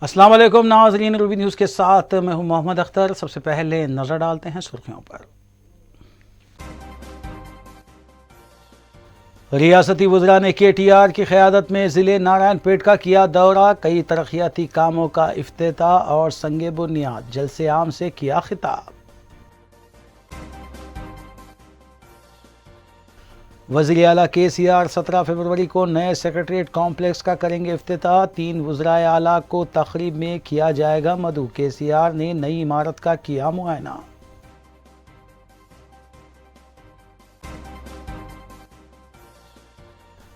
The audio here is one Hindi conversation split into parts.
अस्सलाम वालेकुम नाज़रीन, रूबी न्यूज़ के साथ मैं हूं मोहम्मद अख्तर। सबसे पहले नज़र डालते हैं सुर्खियों पर। रियासती वज़रा ने KTR की क़यादत में ज़िले नारायणपेट का किया दौरा। कई तरक्याती कामों का इफ्तिताह और संगे बुनियाद। जलसे आम से किया खिताब। वज़ीर आला KCR 17 फरवरी को नए सेक्रेटरीट कॉम्प्लेक्स का करेंगे इफ्तिताह। 3 वज़राए आला को तक़रीब में किया जाएगा मदऊ। KCR ने नई इमारत का किया मुआयना।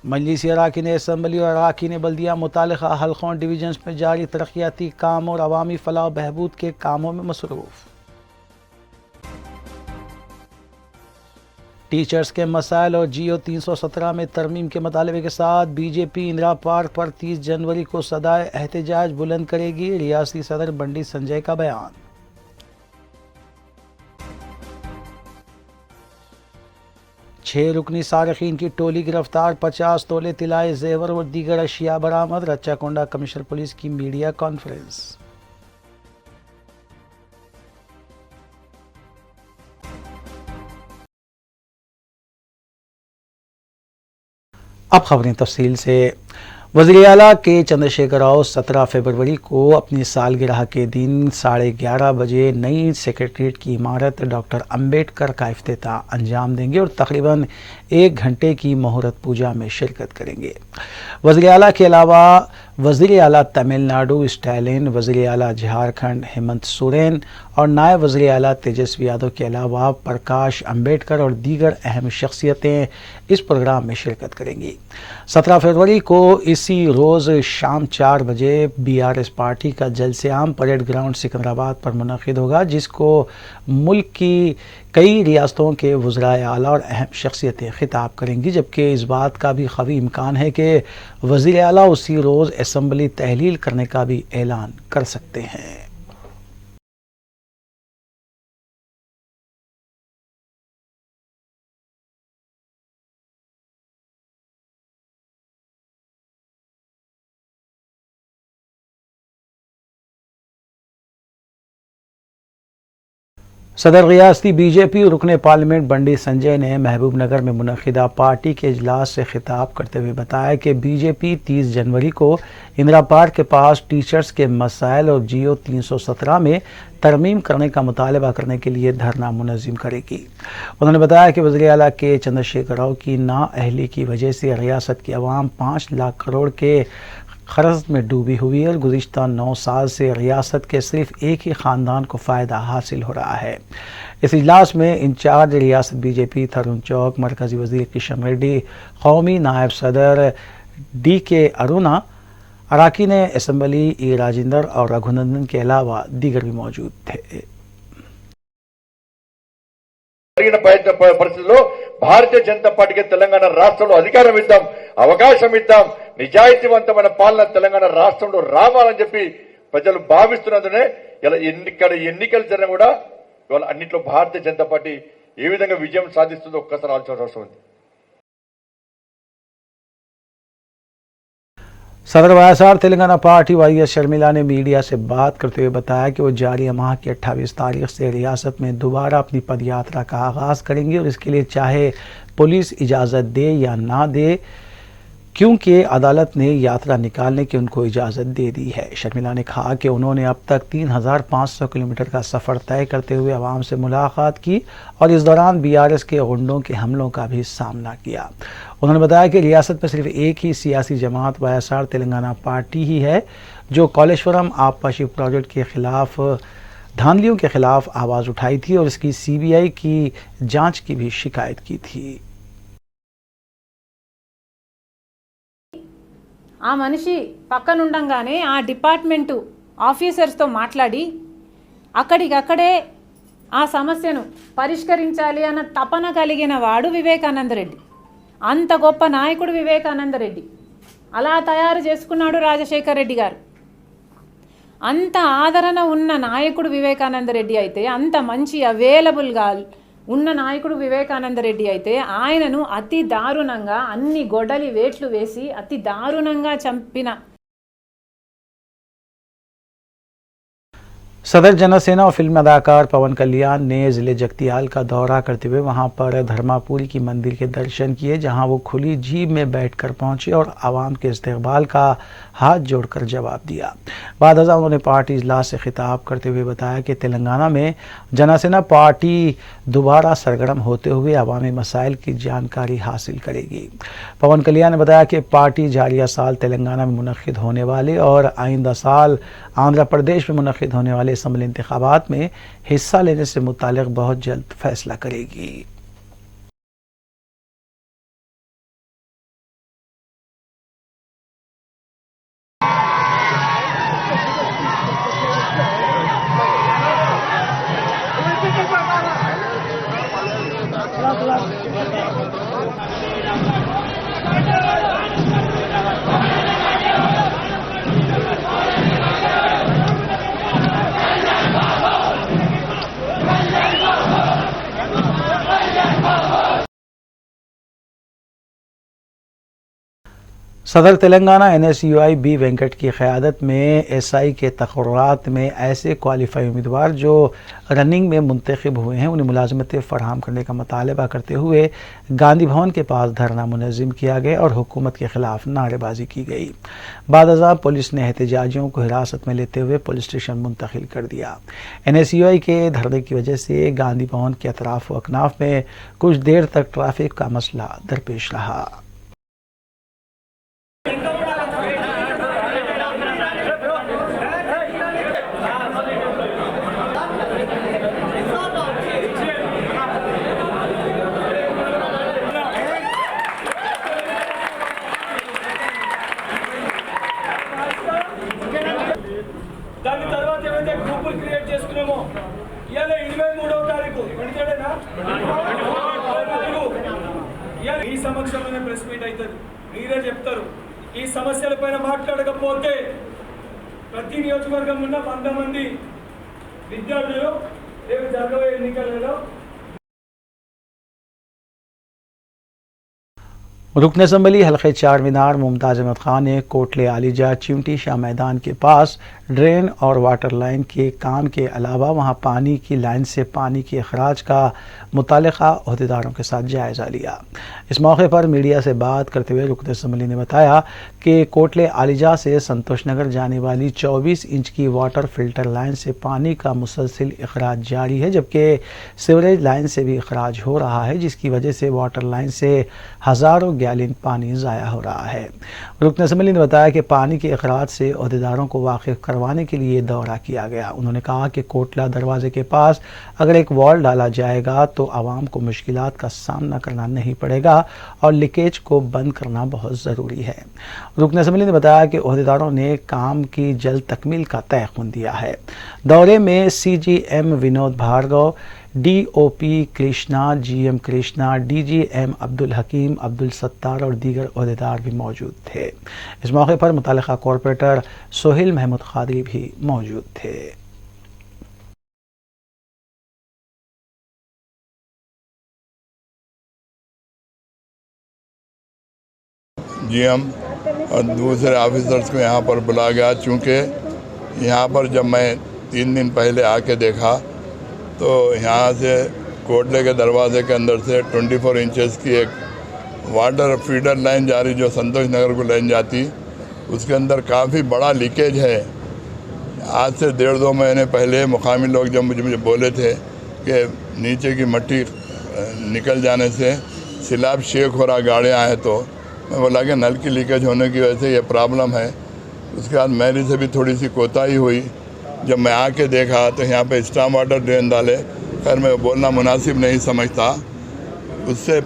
मजलिसी अराकीन असम्बली और अराकीन बल्दिया मुतालिका हल्कों डिवीजन्स में जारी तरक्याती काम और अवामी फलाह बहबूद के कामों में मसरूफ़। टीचर्स के मसाइल और GO 317 में तरमीम के मुतालबे के साथ BJP इंदिरा पार्क पर 30 जनवरी को सदाए एहतजाज बुलंद करेगी। रियासती सदर बंडी संजय का बयान। छह रुकनी सारखीन की टोली गिरफ्तार। 50 तोले तिलाए जेवर और दीगर अशिया बरामद। रच्चाकोंडा कमिश्नर पुलिस की मीडिया कॉन्फ्रेंस। अब खबरें तफसील से। वज़ीर आला के चंद्रशेखर राव 17 फरवरी को अपनी सालगिरह के दिन 11:30 बजे नई सेक्रेटरीट की इमारत डॉक्टर अंबेडकर का इफ्तिताह अंजाम देंगे और तकरीबन 1 घंटे की मुहूर्त पूजा में शिरकत करेंगे। वज़ीर आला के अलावा वज़ीर आला तमिलनाडु स्टालिन, वज़ीर आला झारखंड हेमंत सोरेन और नायब वज़ीर आला तेजस्वी यादव के अलावा प्रकाश अंबेडकर और दीगर अहम शख्सियतें इस प्रोग्राम में शिरकत करेंगी। 17 फरवरी को इसी रोज़ शाम 4 बजे BRS पार्टी का जलसे आम परेड ग्राउंड सिकंदराबाद पर मुनक़िद होगा, जिसको मुल्क की कई रियासतों के वज़राए आला और अहम शख्सियतें खिताब करेंगी। जबकि इस बात का भी ख़वी इम्कान है कि वज़ीर आला उसी रोज़ असम्बली तहलील करने का भी ऐलान कर सकते हैं। सदर रियासती BJP रुकने पार्लियामेंट बंडी संजय ने महबूब नगर में मुनक़िदा पार्टी के इजलास से खिताब करते हुए बताया कि BJP 30 जनवरी को इंदिरा पार्क के पास टीचर्स के मसाइल और GO 317 में तरमीम करने का मुतालबा करने के लिए धरना मुनज़्ज़म करेगी। उन्होंने बताया कि वज़ीर आला के चंद्रशेखर राव की नाअहली की वजह से रियासत की आवाम 5 लाख करोड़ के खर्च में डूबी हुई है और गुज़िश्ता 9 साल से रियासत के सिर्फ एक ही ख़ानदान को फ़ायदा हासिल हो रहा है। इस इजलास में इंचार्ज रियासत BJP थरुण चौक, मरकज़ी वज़ीर किशन रेड्डी, कौमी नायब सदर DK अरुणा, अराकीन असम्बली E राजेंद्र और रघुनंदन के अलावा दीगर भी मौजूद थे। పరిస్థితుల్లో భారతీయ జనతా పార్టీకి తెలంగాణ రాష్ట్రంలో అధికారం ఇద్దాం, అవకాశం ఇద్దాం, నిజాయితీవంతమైన పాలన తెలంగాణ రాష్ట్రంలో రావాలని చెప్పి ప్రజలు భావిస్తున్నందునే ఇలా ఎన్నికలు జరిగినా కూడా ఇవాళ అన్నింటిలో భారతీయ జనతా పార్టీ ఏ విధంగా విజయం సాధిస్తుందో ఒక్కసారి ఆలోచించాల్సిన అవసరం ఉంది। सदर YSR Telangana party YS Sharmila ने मीडिया से बात करते हुए बताया कि वो जारी माह की 28 तारीख से रियासत में दोबारा अपनी पदयात्रा का आगाज़ करेंगे और इसके लिए चाहे पुलिस इजाज़त दे या ना दे, क्योंकि अदालत ने यात्रा निकालने की उनको इजाज़त दे दी है। शर्मिला ने कहा कि उन्होंने अब तक 3500 किलोमीटर का सफ़र तय करते हुए आवाम से मुलाकात की और इस दौरान BRS के गुंडों के हमलों का भी सामना किया। उन्होंने बताया कि रियासत में सिर्फ एक ही सियासी जमात YSR तेलंगाना पार्टी ही है जो कॉलेश्वरम आबपाशी प्रोजेक्ट के खिलाफ धांधलियों के खिलाफ आवाज़ उठाई थी और इसकी CBI की जांच की भी शिकायत की थी। ఆ మనిషి పక్కనుండంగానే ఆ డిపార్ట్మెంటు ఆఫీసర్స్తో మాట్లాడి అక్కడికక్కడే ఆ సమస్యను పరిష్కరించాలి అన్న తపన కలిగిన వాడు వివేకానంద రెడ్డి. అంత గొప్ప నాయకుడు వివేకానంద రెడ్డి. అలా తయారు చేసుకున్నాడు రాజశేఖర్ రెడ్డి గారు. అంత ఆదరణ ఉన్న నాయకుడు వివేకానంద రెడ్డి అయితే, అంత మంచి అవైలబుల్గా ఉన్న నాయకుడు వివేకానంద రెడ్డి అయితే ఆయనను అతి దారుణంగా అన్ని గొడ్డలి వేట్లు వేసి అతి దారుణంగా చంపిన सदर जनसेना और फिल्म अदाकार पवन कल्याण ने जिले जगतियाल का दौरा करते हुए वहां पर धर्मापुरी की मंदिर के दर्शन किए, जहां वो खुली जीप में बैठकर पहुंचे और आवाम के इस्तकबाल का हाथ जोड़कर जवाब दिया। बाद अज़ा उन्होंने पार्टी इजलास से खिताब करते हुए बताया कि तेलंगाना में जनसेना पार्टी दोबारा सरगर्म होते हुए अवामी मसाइल की जानकारी हासिल करेगी। पवन कल्याण ने बताया कि पार्टी जारिया साल तेलंगाना में मुनक्किद होने वाले और आइंदा साल आंध्र प्रदेश में मुनक्किद होने वाले असम्बली इंतखाबात में हिस्सा लेने से मुताल्लिक़ बहुत जल्द फैसला करेगी। सदर तेलंगाना NSUI बी वेंकट की क़यादत में SI के तक़र्रुरात में ऐसे क्वालिफाई उम्मीदवार जो रनिंग में मुंतखब हुए हैं उन्हें मुलाजमतें फ़राहम करने का मुतालबा करते हुए गांधी भवन के पास धरना मुनज़्ज़म किया गया और हुकूमत के ख़िलाफ़ नारेबाजी की गई। बाद अज़ा पुलिस ने एहतजाजियों को हिरासत में लेते हुए पुलिस स्टेशन मुंतकिल कर दिया। NSUI के धरने की वजह से गांधी भवन के अतराफ़ व अकनाफ़ में कुछ देर तक ट्रैफिक का मसला दरपेश रहा। దాని తర్వాత ఏమైతే గ్రూపులు క్రియేట్ చేసుకున్నామో ఇవాళ 23వ తారీఖు వెంటనేనా ఈ సమక్షంలోనే ప్రెస్ మీట్ అవుతుంది, మీరే చెప్తారు. ఈ సమస్యలపైన మాట్లాడకపోతే ప్రతి నియోజకవర్గం ఉన్న 100 మంది విద్యార్థులు రేపు జరగబోయే ఎన్నికలలో रुकन असम्बली हल्के 4 मीनार मुमताज़ अहमद खान ने कोटले आलीजा चिमटी शाह मैदान के पास ड्रेन और वाटर लाइन के काम के अलावा वहां पानी की लाइन से पानी के अखराज का मुताल्लिक़ा अहदेदारों के साथ जायज़ा लिया। इस मौके पर मीडिया से बात करते हुए रुकन असम्बली ने बताया कि कोटले आलीजा से संतोष नगर जाने वाली 24 इंच की वाटर फिल्टर लाइन से पानी का मुसलसिल अखराज जारी है, जबकि सीवरेज लाइन से भी अखराज हो रहा है, जिसकी वजह से वाटर लाइन से हज़ारों गैलन पानी ज़ाया हो रहा है। रुकन असम्बली ने बताया कि पानी के अखराज से अहदेदारों को वाकिफ़ करवाने के लिए दौरा किया गया। उन्होंने कहा कि कोटला दरवाजे के पास अगर एक वॉल डाला जाएगा तो आवाम को मुश्किलात का सामना करना नहीं पड़ेगा और लीकेज को बंद करना बहुत ज़रूरी है। रुकन असम्बली ने बताया कि अहदेदारों ने काम की जल्द तकमील का तयक़ुन दिया है। दौरे में CGM Vinod Bhargava, DOP Krishna, GM Krishna, DGM Abdul हकीम, अब्दुल सत्तार और दीगर अहदेदार भी मौजूद थे। इस मौके पर मुतल्लिक़ा कॉरपोरेटर सोहेल महमूद खादरी भी मौजूद थे। GM और दूसरे ऑफिसर्स को यहाँ पर बुला गया, चूँकि यहाँ पर जब मैं 3 दिन पहले आके देखा तो यहाँ से कोटले के दरवाजे के अंदर से 24 इंचेस की एक वाटर फीडर लाइन जा रही जो संतोष नगर को लाइन जाती, उसके अंदर काफ़ी बड़ा लीकेज है। आज से 1.5-2 महीने पहले मुकामी लोग जब मुझे बोले थे कि नीचे की मिट्टी निकल जाने से सिलाब शेक हो रहा गाड़ियाँ आए, तो मैं बोला कि नल की लीकेज होने की वजह से ये प्रॉब्लम है। उसके बाद मेरी से भी थोड़ी सी कोताही हुई। जब मैं आके देखा तो यहाँ पे स्टॉर्म वाटर ड्रेन डाले, खैर मैं बोलना मुनासिब नहीं समझता। उससे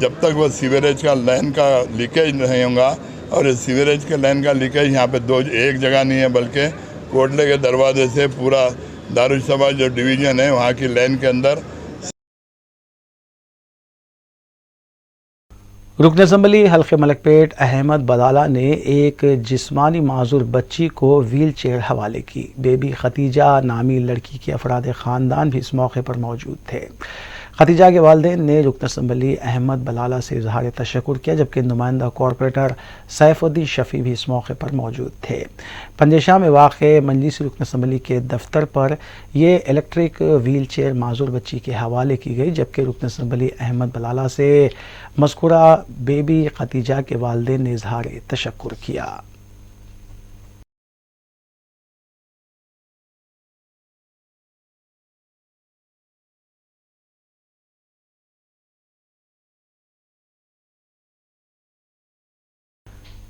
जब तक वो सीवरेज का लाइन का लीकेज नहीं होगा, और इस सीवरेज के लाइन का लीकेज यहाँ पे एक जगह नहीं है, बल्कि कोटले के दरवाजे से पूरा दारुसभा जो डिवीज़न है वहाँ की लाइन के अंदर। रुकन असम्बली हल्के मलकपेट अहमद बदाला ने एक जिस्मानी माजूर बच्ची को व्हील चेयर हवाले की। बेबी खतीजा नामी लड़की के अफराद ख़ानदान भी इस मौके पर मौजूद थे। खतीजा के वालिदैन ने रुकन असम्बली अहमद बलाला से इजहार तशक्कुर किया, जबकि नुमाइंदा कॉरपोरेटर सैफुद्दीन शफी भी इस मौके पर मौजूद थे। पंजेशाह में वाक़ मजलिस रुकन असम्बली के दफ्तर पर यह इलेक्ट्रिक व्हील चेयर माजूर बच्ची के हवाले की गई, जबकि रुकन असम्बली अहमद बलाला से मज़कूरा बेबी खतीजा के वालिदैन ने इजहार तशक्कुर किया।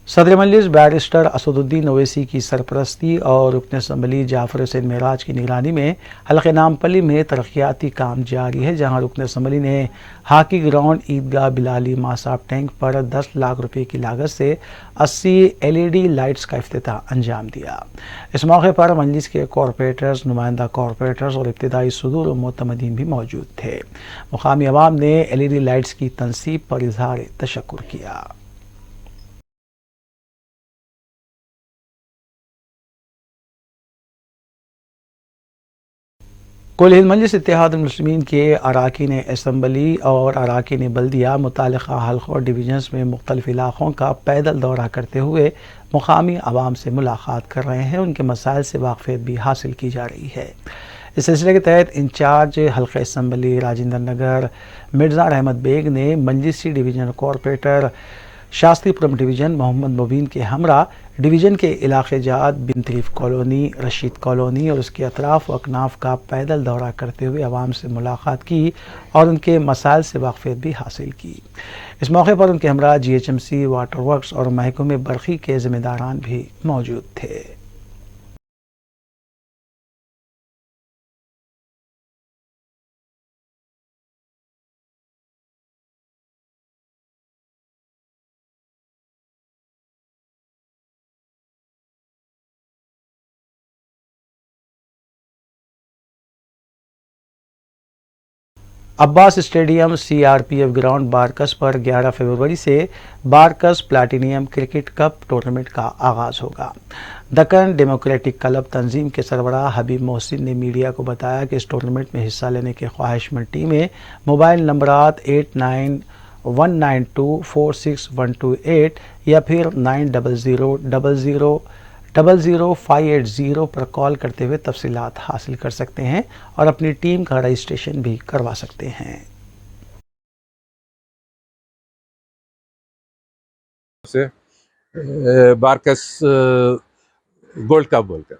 सदर मजलिस बैरिस्टर असदुद्दीन ओवैसी की सरपरस्ती और रुकन असम्बली जाफर हुसैन मेराज की निगरानी में हल्के नामपल्ली में तरक्याती काम जारी है, जहां रुकन असम्बली ने हॉकी ग्राउंड, ईदगाह, बिलाली, मासाब टैंक पर 10 लाख रुपए की लागत से 80 LED लाइट्स का इफ्तिताह अंजाम दिया। इस मौके पर मजलिस के कॉरपोरेटर्स, नुमाइंदा कॉरपोरेटर्स और इब्तिदाई सदूर और मोतमदीन भी मौजूद थे। मुकामी अवाम ने LED लाइट्स की तनसीब पर इजहार तशक्कुर किया। कुल हिंद मजलिस इत्तेहाद मुस्लिमीन के अरकान असम्बली और अरकान बल्दिया मुतालिका हल्कों और डिवीजन्स में मुख्तलिफ इलाक़ों का पैदल दौरा करते हुए मुकामी अवाम से मुलाकात कर रहे हैं। उनके मसाइल से वाक़फ़ियत भी हासिल की जा रही है। इस सिलसिले के तहत इंचार्ज हल्का असम्बली राजेंद्र नगर मिर्ज़ा रहमत बेग ने मजलिसी division corporator Shastripuram division Mohammed Mubeen के हमरा डिवीज़न के इलाके जात बिन तरीफ कॉलोनी, रशीद कॉलोनी और उसके अतराफ व अकनाफ का पैदल दौरा करते हुए आवाम से मुलाकात की और उनके मसाइल से वाक़फ़ियत भी हासिल की। इस मौके पर उनके हमरा GHMC, वाटर वर्क्स और महकमे बरक़ी के ज़िम्मेदारान भी मौजूद थे। Abbas stadium CRPF ground Barkas पर 11 फरवरी से Barkas platinum cricket cup tournament का आगाज़ होगा। दक्कन डेमोक्रेटिक क्लब तंजीम के सरबराह हबीब मोहसिन ने मीडिया को बताया कि इस टूर्नामेंट में हिस्सा लेने के ख्वाहिशमंद टीमें मोबाइल नंबरात 8919246128 या फिर 9000000580 पर कॉल करते हुए तफसीलात हासिल कर सकते हैं और अपनी टीम का रजिस्ट्रेशन भी करवा सकते हैं। से बारकस गोल्ड कप बोलकर,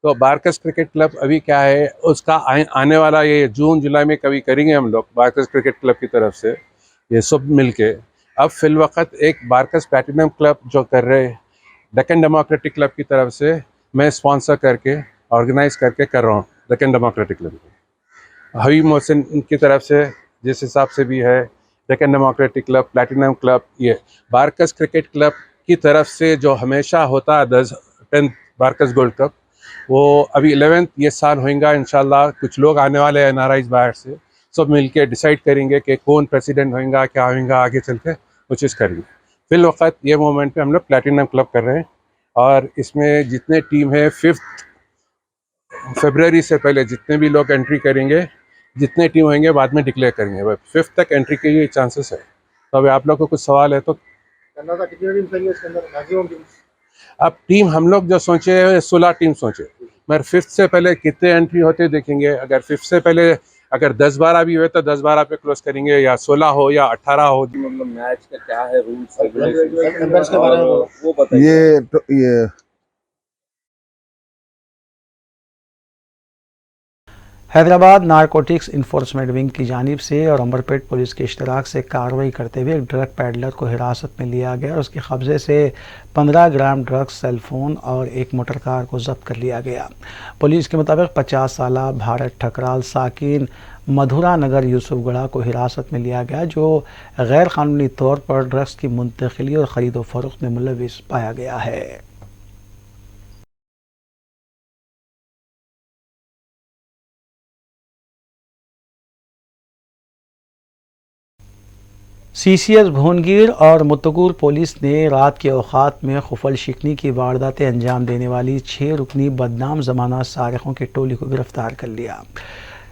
तो बारकस क्रिकेट क्लब अभी क्या है, उसका आने वाला ये जून जुलाई में कभी करेंगे हम लोग बारकस क्रिकेट क्लब की तरफ से ये सब मिलके। अब फिलवक्त एक बारकस प्लैटिनम क्लब जो कर रहे दक्कन डेमोक्रेटिक क्लब की तरफ से मैं स्पॉन्सर करके ऑर्गेनाइज करके कर रहा हूँ। दक्कन डेमोक्रेटिक क्लब हबीब मोहसिन की तरफ से जिस हिसाब से भी है, Deccan democratic club, platinum club, ये बारकस क्रिकेट क्लब की तरफ से जो हमेशा होता है 10th बारकस गोल्ड कप, वो अभी 11th ये साल होएगा इंशाल्लाह। कुछ लोग आने वाले हैं NRIs बाहर से, सब मिलके डिसाइड करेंगे कि कौन प्रेसिडेंट होएगा, क्या होएगा, आगे चल के वो चीज़ करेंगे। फिलवक्त ये मोमेंट पे हम लोग प्लैटिनम क्लब कर रहे हैं और इसमें जितने टीम है 5 फरवरी से पहले जितने भी लोग एंट्री करेंगे, जितने टीम होंगे बाद में डिक्लेयर करेंगे। 5 तक एंट्री के ये चांसेस है। तो अभी आप लोग को कुछ सवाल है तो अब टीम हम लोग जो सोचे 16 टीम सोचे, मगर 5 से पहले कितने एंट्री होते देखेंगे। अगर 5 से पहले अगर 10-12 भी हुए तो 10-12 पे क्लोज करेंगे, या 16 हो या 18 हो। मतलब मैच का क्या है रूल्स रेगुलेशंस के बारे में वो बताइए। ये हैदराबाद नारकोटिक्स इन्फोर्समेंट विंग की जानिब से और अंबरपेट पुलिस के इश्तराक से कार्रवाई करते हुए एक ड्रग पैडलर को हिरासत में लिया गया और उसके कब्जे से 15 ग्राम ड्रग्स, सेलफोन और एक मोटर कार को जब्त कर लिया गया। पुलिस के मुताबिक 50 साल भारत ठकराल साकिन मधुरा नगर यूसुफगढ़ा को हिरासत में लिया गया, जो गैर कानूनी तौर पर ड्रग्स की मुंतकिली और ख़रीदो फरोख्त में मुलविस पाया गया है। CCS भुवनगिर और मुत्तकूर पुलिस ने रात के औकात में खुफल शिकनी की वारदातें अंजाम देने वाली 6 रुकनी बदनाम ज़माना सारिकों की टोली को गिरफ्तार कर लिया।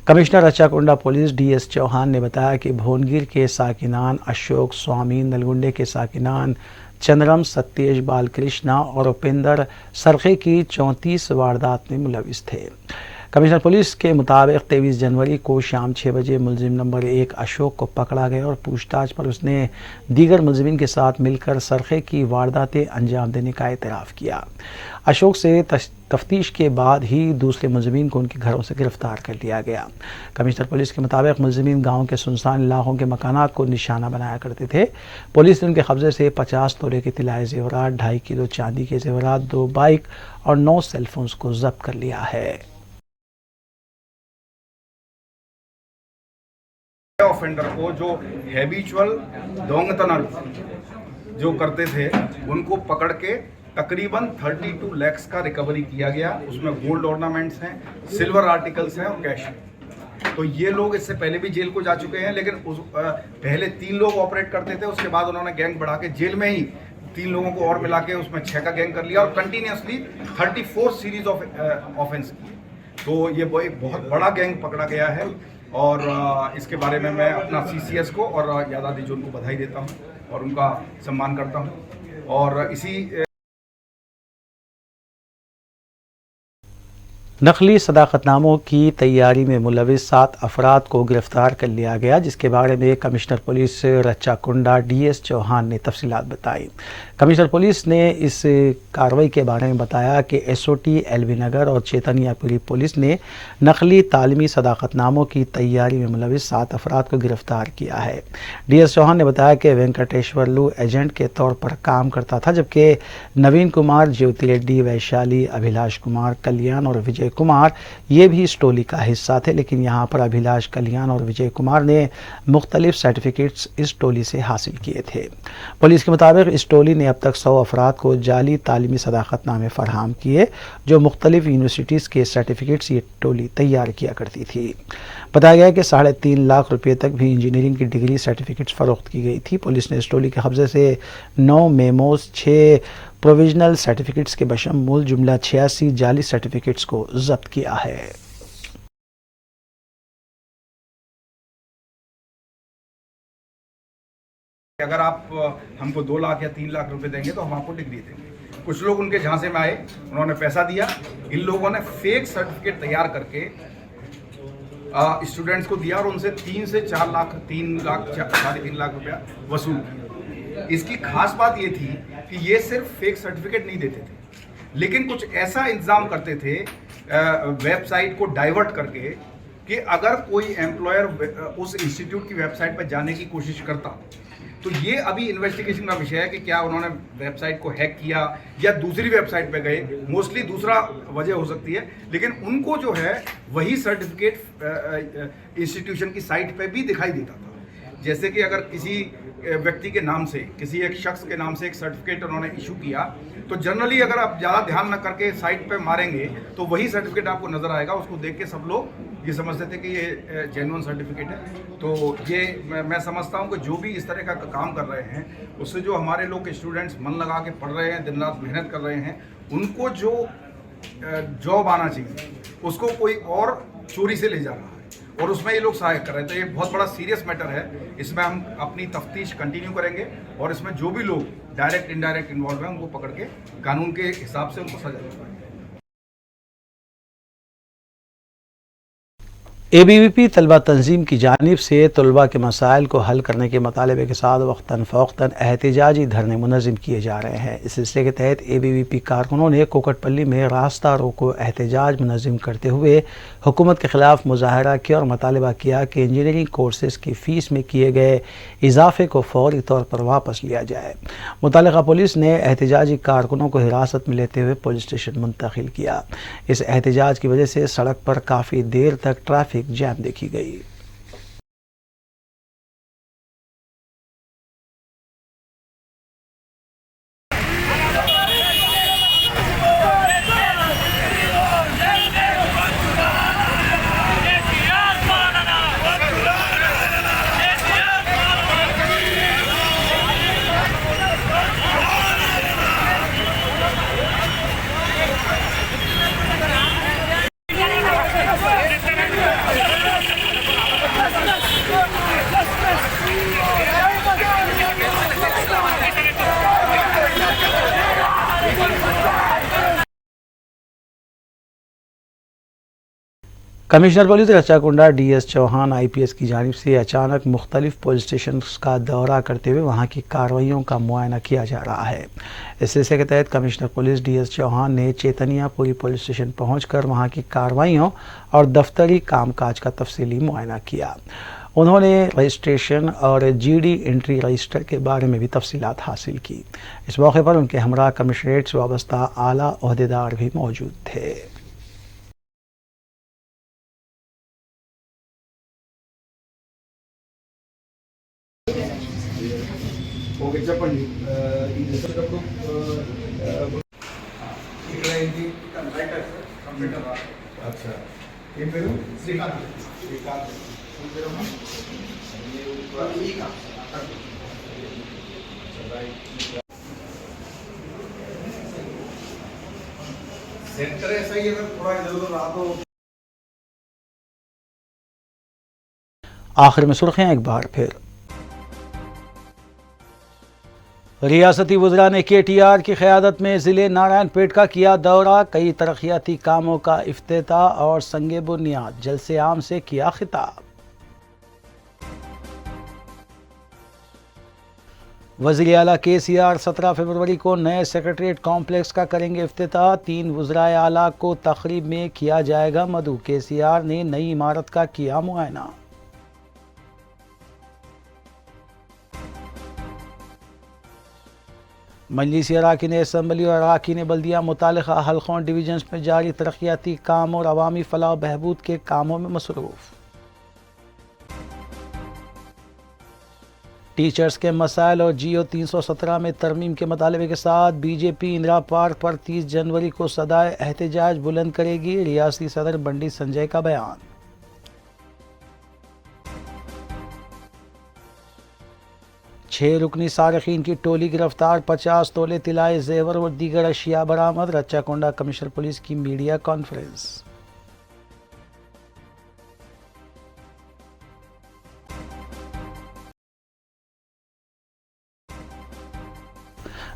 Commissioner Rachakonda police DS Chauhan ने बताया कि भोनगिर के साकिनान अशोक स्वामी, नलगुंडे के साकिनान चंद्रम, सत्येश, बालकृष्णा और उपेंद्र सरखे की 34 वारदात में मुलविस थे। कमिश्नर पुलिस के मुताबिक 23 जनवरी को शाम 6 बजे मुलजिम नंबर 1 अशोक को पकड़ा गया और पूछताछ पर उसने दीगर मुलजिमीन के साथ मिलकर सरखे की वारदातें अंजाम देने का एतराफ़ किया। अशोक से तफ्तीश के बाद ही दूसरे मुलजिमीन को उनके घरों से गिरफ्तार कर लिया गया। कमिश्नर पुलिस के मुताबिक मुलजिमीन गाँव के सुनसान इलाकों के मकानात को निशाना बनाया करते थे। पुलिस ने उनके कब्जे से 50 तोले के तिलाए जेवरात, 2.5 किलो चांदी के जेवरात, 2 बाइक और 9 सेलफोन्स को जब्त कर लिया है। ऑफेंडर को जो हैबिचुअल दोंगतनल जो करते थे उनको पकड़ के तकरीबन 32 लाख का रिकवरी किया गया। उसमें गोल्ड ऑर्नामेंट्स हैं, सिल्वर आर्टिकल्स हैं और कैश है। तो ये लोग इससे पहले भी जेल को जा चुके हैं, लेकिन पहले 3 लोग ऑपरेट करते थे, उसके बाद उन्होंने गैंग बढ़ा के जेल में ही 3 लोगों को और मिला के उसमें 6 का गैंग कर लिया और कंटिन्यूसली 34 सीरीज ऑफ ऑफेंस की। तो ये एक बहुत बड़ा गैंग पकड़ा गया है और इसके बारे में मैं अपना सीसीएस को और यादादी जोन को बधाई देता हूं और उनका सम्मान करता हूं। और इसी नकली सदाकतनामों की तैयारी में मुलविस 7 अफराद को गिरफ्तार कर लिया गया, जिसके बारे में commissioner police Rachakonda DS Chauhan ने तफसीलात बताई। कमिश्नर पुलिस ने इस कार्रवाई के बारे में बताया कि एसओटी एलबी नगर और चेतनियापुरी पुलिस ने नकली तालीमी सदाकतनामों की तैयारी में मुलविस 7 अफराद को गिरफ्तार किया है। डीएस चौहान ने बताया कि वेंकटेश्वरलू एजेंट के तौर पर काम करता था, जबकि नवीन कुमार, ज्योति रेड्डी, वैशाली, अभिलाष कुमार, कल्याण और विजय कुमार ये भी इस टोली का हिस्सा थे। लेकिन यहाँ पर अभिलाष, कल्याण और विजय कुमार ने मुख्तलिफ सर्टिफिकेट्स इस टोली से हासिल किए थे। पुलिस के मुताबिक इस टोली ने अब तक 100 अफराद को जाली तालीमी सदाकतनामे फराहम किए, जो मुख्तलिफ यूनिवर्सिटीज़ के सर्टिफिकेट्स ये टोली तैयार किया करती थी। बताया गया कि 3.5 लाख रुपये तक भी इंजीनियरिंग की डिग्री सर्टिफिकेट्स फरोख्त की गई थी। पुलिस ने इस टोली के कब्जे से 9 मेमोज, 6 प्रोविजनल सर्टिफिकेट्स के बशमूल जुमला 86 जाली सर्टिफिकेट्स को जब्त किया है। अगर आप हमको 2 लाख या 3 लाख रुपए देंगे तो हम आपको डिग्री देंगे। कुछ लोग उनके झांसे में आए, उन्होंने पैसा दिया, इन लोगों ने फेक सर्टिफिकेट तैयार करके स्टूडेंट्स को दिया और उनसे 3 से 4 लाख, 3 लाख, 3.5 लाख रुपया वसूल किया। इसकी खास बात ये थी कि ये सिर्फ फेक सर्टिफिकेट नहीं देते थे, लेकिन कुछ ऐसा इंतजाम करते थे वेबसाइट को डाइवर्ट करके कि अगर कोई एम्प्लॉयर उस इंस्टीट्यूट की वेबसाइट पर जाने की कोशिश करता तो ये अभी इन्वेस्टिगेशन का विषय है कि क्या उन्होंने वेबसाइट को हैक किया या दूसरी वेबसाइट पे गए। मोस्टली दूसरा वजह हो सकती है, लेकिन उनको जो है वही सर्टिफिकेट इंस्टीट्यूशन की साइट पे भी दिखाई देता था। जैसे कि अगर किसी व्यक्ति के नाम से, किसी एक शख्स के नाम से एक सर्टिफिकेट उन्होंने इशू किया, तो जनरली अगर आप ज़्यादा ध्यान न करके साइट पे मारेंगे तो वही सर्टिफिकेट आपको नज़र आएगा। उसको देख के सब लोग ये समझते थे कि ये जेन्युइन सर्टिफिकेट है। तो ये मैं समझता हूँ कि जो भी इस तरह का काम कर रहे हैं, उससे जो हमारे लोग स्टूडेंट्स मन लगा के पढ़ रहे हैं, दिन रात मेहनत कर रहे हैं, उनको जो जॉब आना चाहिए उसको कोई और चोरी से ले जा रहा है और उसमें ये लोग सहायक कर रहे हैं। तो ये बहुत बड़ा सीरियस मैटर है। इसमें हम अपनी तफ्तीश कंटिन्यू करेंगे और इसमें जो भी लोग डायरेक्ट इनडायरेक्ट इन्वॉल्व हैं उनको पकड़ के कानून के हिसाब से उनको सजा दिलवाएंगे। एबीवीपी तलबा तंजीम की जानिब से तलबा के मसाइल को हल करने के मुतालबे के साथ वक्तन फ़ौक्तन एहतजाजी धरने मुनज़्ज़म किए जा रहे हैं। इस सिलसिले के तहत एबीवीपी कारकुनों ने कोकटपल्ली में रास्ता रोको एहतजाज मुनज़्ज़म करते हुए हुकूमत के ख़िलाफ़ मुजाहरा किया और मुतालबा किया कि इंजीनियरिंग कोर्सेज़ की फ़ीस में किए गए इजाफ़े को फ़ौरी तौर पर वापस लिया जाए। मुतल्लिक़ा पुलिस ने एहतजाजी कारकुनों को हिरासत में लेते हुए पुलिस स्टेशन मुंतकिल किया। इस एहतजाज की वजह से सड़क पर काफ़ी देर तक ट्रैफिक जैम देखी गई। Commissioner police Rachakonda DS Chauhan IPS की जानिब से अचानक मुख्तलिफ पुलिस स्टेशन का दौरा करते हुए वहां की कार्रवाइयों का मुआयना किया जा रहा है। इस सिलसिले के तहत कमिश्नर पुलिस डीएस चौहान ने चेतनियापुरी पुलिस स्टेशन पहुंचकर वहां की कार्रवाइयों और दफ्तरी कामकाज का तफसीली मुआयना किया। उन्होंने रजिस्ट्रेशन और जीडी एंट्री रजिस्टर के बारे में भी तफसीलात हासिल की। इस मौके पर उनके हमरा कमिश्नरेट से वाबस्ता आला ओहदेदार भी मौजूद थे। ओके చెప్పండి ఇది వచ్చేటప్పుడు ఇక్కడ ఏంటి రైటర్ కంప్యూటర్ అచ్చా ఏం పేరు శ్రీకాంత్ ఏం పేరమ్మా सेंटर ऐसा ही अगर थोड़ा इधर उधर रहा तो आखिर में सुर्खियां एक बार फिर। रियासती वज़रा ने KTR की क़यादत में ज़िले नारायणपेट का किया दौरा, कई तरक्याती कामों का इफ्तिताह और संगे बुनियाद, जलसे आम से किया खिताब। वज़ीर आला KCR 17 फरवरी को नए सेक्रेटरीट कॉम्प्लेक्स का करेंगे इफ्तिताह, 3 वज़राए आला को तक़रीब में किया जाएगा मदऊ। KCR ने नई इमारत का किया मुआयना। मजलिसी अराकीन असम्बली और अराकीन बल्दिया मुतालिका हल्कों डिवीजन्स में जारी तरक्याती काम और अवामी फलाह बहबूद के कामों में मसरूफ़। टीचर्स के मसाइल और GO 317 में तरमीम के मुतालबे के साथ BJP इंदिरा पार्क पर 30 जनवरी को सदाए एहतजाज बुलंद करेगी, रियासती सदर बंडी संजय का बयान। 6 रुकनी सारखीन की टोली गिरफ्तार, 50 तोले तिलाए जेवर और दीगर अशिया बरामद। रच्चाकुंडा कमिश्नर पुलिस की मीडिया कॉन्फ्रेंस।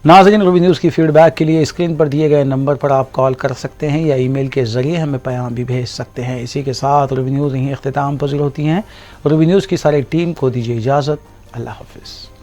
नाज़रीन, रूबी न्यूज़ की फीडबैक के लिए स्क्रीन पर दिए गए नंबर पर आप कॉल कर सकते हैं या ईमेल के ज़रिए हमें पैगाम भी भेज सकते हैं। इसी के साथ रूबी न्यूज़ यहीं इख्तिताम पज़ीर होती हैं। रूबी न्यूज़ की सारी टीम को दीजिए इजाज़त। अल्लाह हाफ़िज़।